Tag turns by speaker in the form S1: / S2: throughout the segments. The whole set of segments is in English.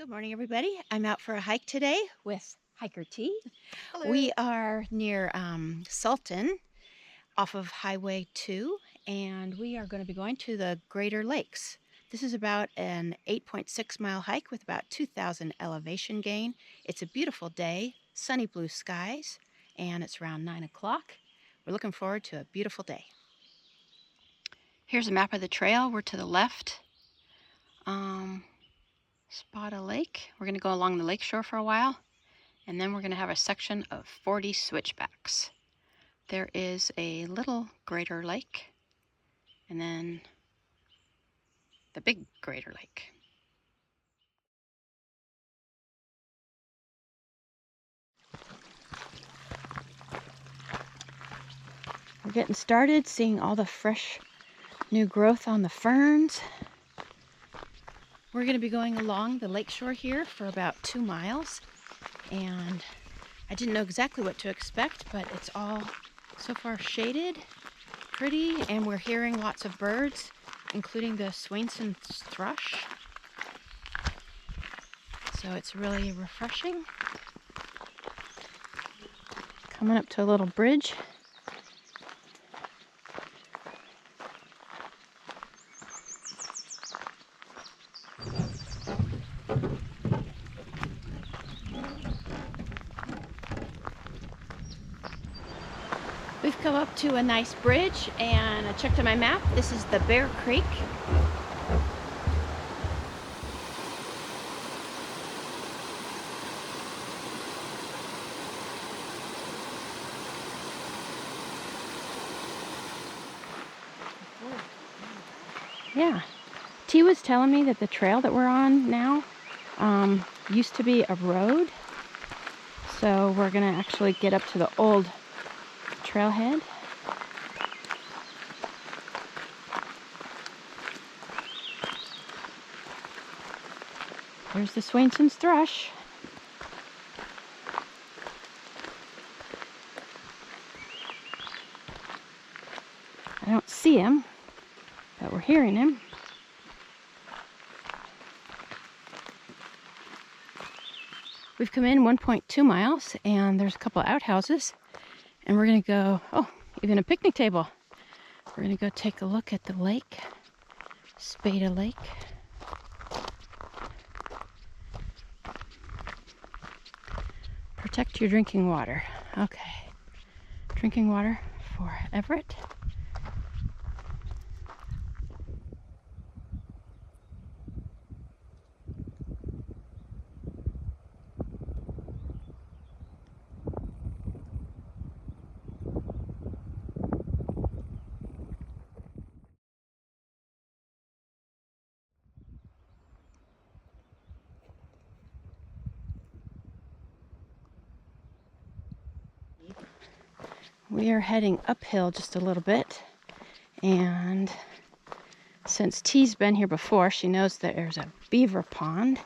S1: Good morning, everybody. I'm out for a hike today with Hiker T.
S2: Hello.
S1: We are near Sultan off of Highway 2, and we are going to be going to the Greider Lakes. This is about an 8.6-mile hike with about 2,000 elevation gain. It's a beautiful day, sunny blue skies, and it's around 9 o'clock. We're looking forward to a beautiful day. Here's a map of the trail. We're to the left. Spot a lake. We're going to go along the lakeshore for a while, and then we're going to have a section of 40 switchbacks. There is a Little Greider lake, and then the Big Greider lake. We're getting started, seeing all the fresh new growth on the ferns. We're going to be going along the lakeshore here for about 2 miles, and I didn't know exactly what to expect, but it's all so far shaded, pretty, and we're hearing lots of birds, including the Swainson's thrush. So it's really refreshing. Coming up to a little bridge. We've come up to a nice bridge, and I checked on my map. This is the Bear Creek. Yeah. T was telling me that the trail that we're on now used to be a road. So we're gonna actually get up to the old trailhead. There's the Swainson's thrush. I don't see him, but we're hearing him. We've come in 1.2 miles, and there's a couple of outhouses, and we're gonna go, oh, even a picnic table. We're gonna go take a look at the lake, Spada Lake. Protect your drinking water. Okay. Drinking water for Everett. We are heading uphill just a little bit, and since T's been here before, she knows that there's a beaver pond,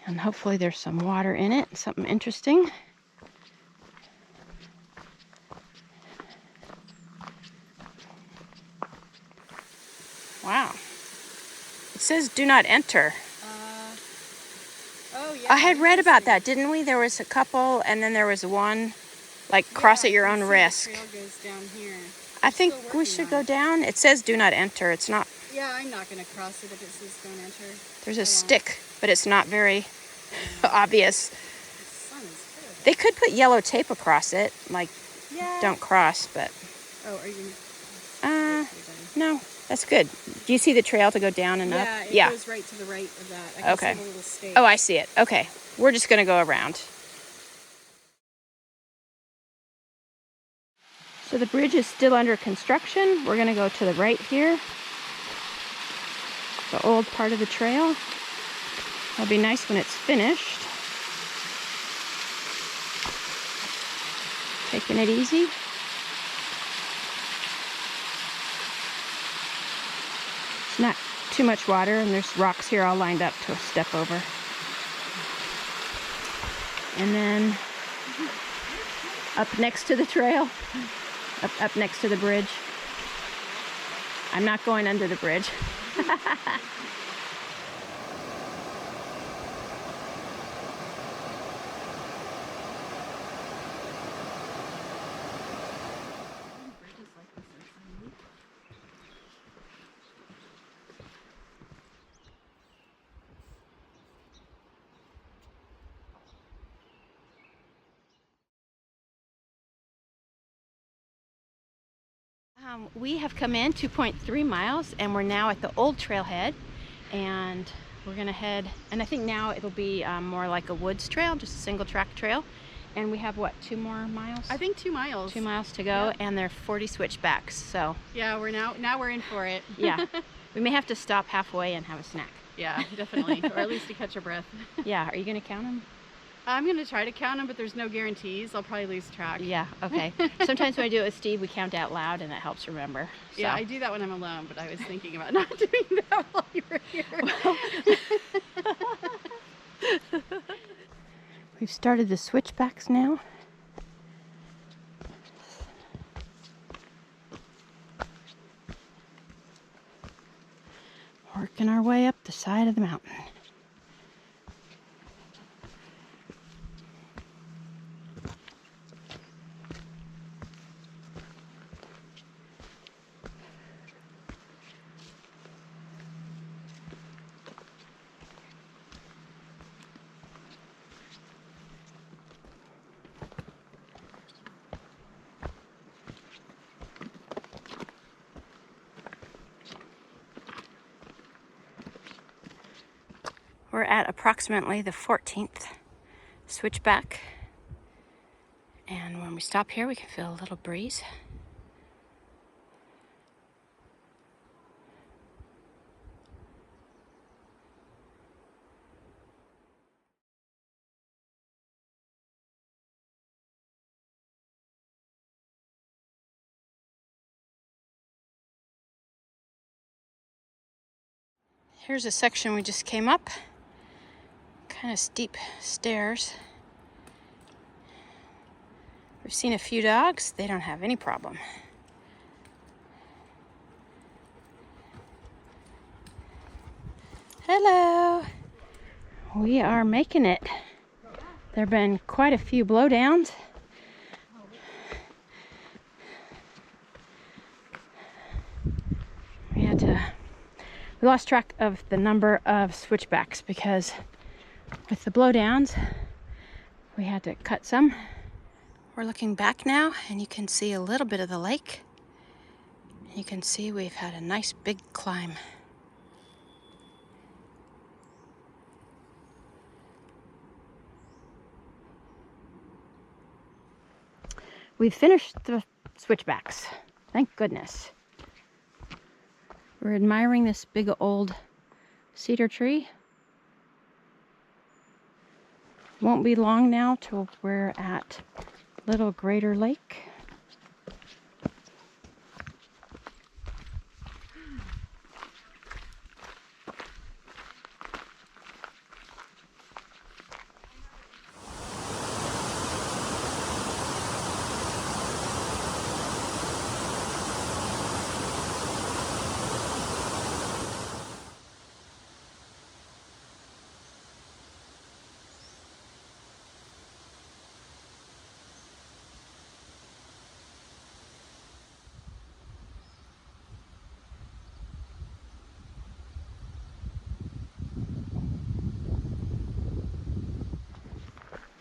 S1: and hopefully there's some water in it, something interesting. Wow. It says do not enter.
S2: Oh yeah.
S1: I had read about that, didn't we? There was a couple, and then there was one, like, cross at your own risk.
S2: The trail goes down here.
S1: I think we should go down. It says do not enter. It's not.
S2: Yeah, I'm not going to cross it if it says don't enter.
S1: There's a stick, but it's not very obvious.
S2: The sun is good.
S1: They could put yellow tape across it, like,
S2: Yeah.
S1: don't cross, but
S2: Oh, are you?
S1: no, that's good. Do you see the trail to go down and up?
S2: Yeah, it goes right to the right of that. I can
S1: Okay.
S2: see the little stake.
S1: Oh, I see it. Okay. We're just going to go around. So the bridge is still under construction. We're going to go to the right here. The old part of the trail. It'll be nice when it's finished. Taking it easy. It's not too much water, and there's rocks here all lined up to step over. And then up next to the trail, up next to the bridge. I'm not going under the bridge. We have come in 2.3 miles and we're now at the old trailhead, and we're gonna head, and I think now it'll be more like a woods trail, just a single track trail. And we have what, 2 more miles?
S2: I think 2 miles.
S1: 2 miles to go,
S2: Yep.
S1: and there are 40 switchbacks, so.
S2: Yeah, now we're in for it.
S1: Yeah, we may have to stop halfway and have a snack.
S2: Yeah, definitely, or at least to catch our breath.
S1: Yeah, are you gonna count them?
S2: I'm gonna try to count them, but there's no guarantees. I'll probably lose track.
S1: Yeah, okay. Sometimes when I do it with Steve, we count out loud and that helps remember. So.
S2: Yeah, I do that when I'm alone, but I was thinking about not doing that while you were here.
S1: We've started the switchbacks now. Working our way up the side of the mountain. We're at approximately the 14th switchback, and when we stop here we can feel a little breeze. Here's a section we just came up, kind of steep stairs. We've seen a few dogs. They don't have any problem. Hello. We are making it. There have been quite a few blowdowns. We lost track of the number of switchbacks because with the blowdowns, we had to cut some. We're looking back now and you can see a little bit of the lake. You can see we've had a nice big climb. We've finished the switchbacks. Thank goodness. We're admiring this big old cedar tree. Won't be long now till we're at Little Greider Lake.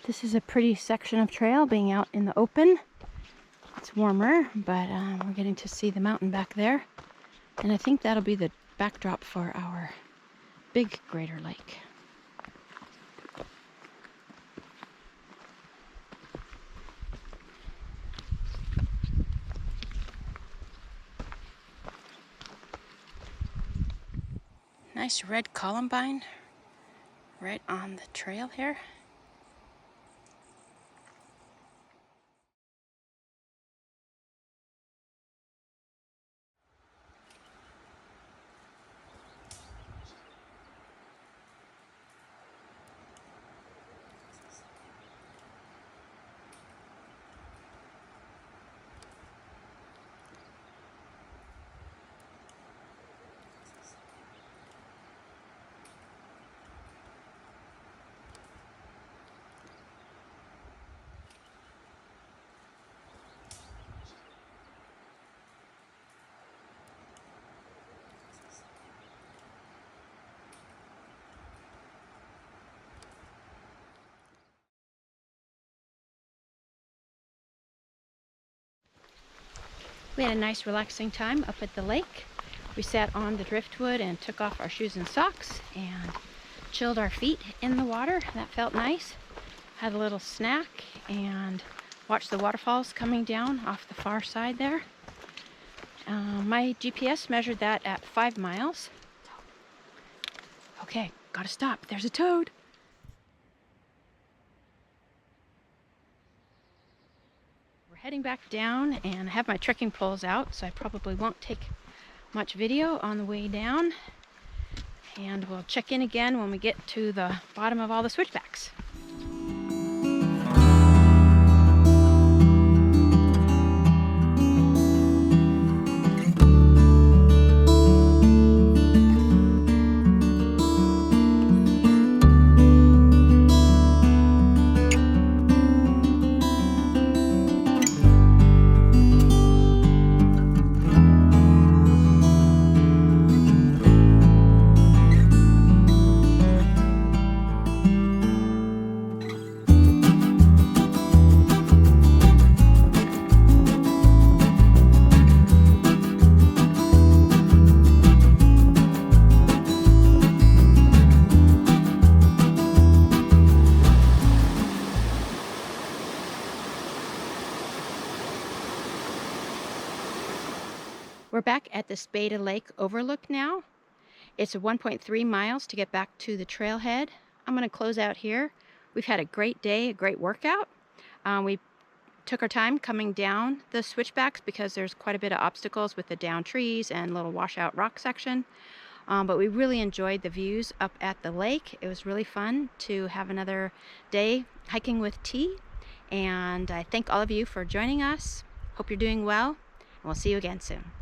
S1: This is a pretty section of trail being out in the open. It's warmer, but we're getting to see the mountain back there. And I think that'll be the backdrop for our Big Greider Lake. Nice red columbine right on the trail here. We had a nice relaxing time up at the lake. We sat on the driftwood and took off our shoes and socks and chilled our feet in the water. That felt nice. Had a little snack and watched the waterfalls coming down off the far side there. My GPS measured that at 5 miles. Okay, gotta stop. There's a toad. We're heading back down, and I have my trekking poles out, so I probably won't take much video on the way down. And we'll check in again when we get to the bottom of all the switchbacks. We're back at the Spada Lake overlook now. It's a 1.3 miles to get back to the trailhead. I'm going to close out here. We've had a great day, a great workout. We took our time coming down the switchbacks because there's quite a bit of obstacles with the down trees and little washout rock section. But we really enjoyed the views up at the lake. It was really fun to have another day hiking with T. And I thank all of you for joining us. Hope you're doing well, and we'll see you again soon.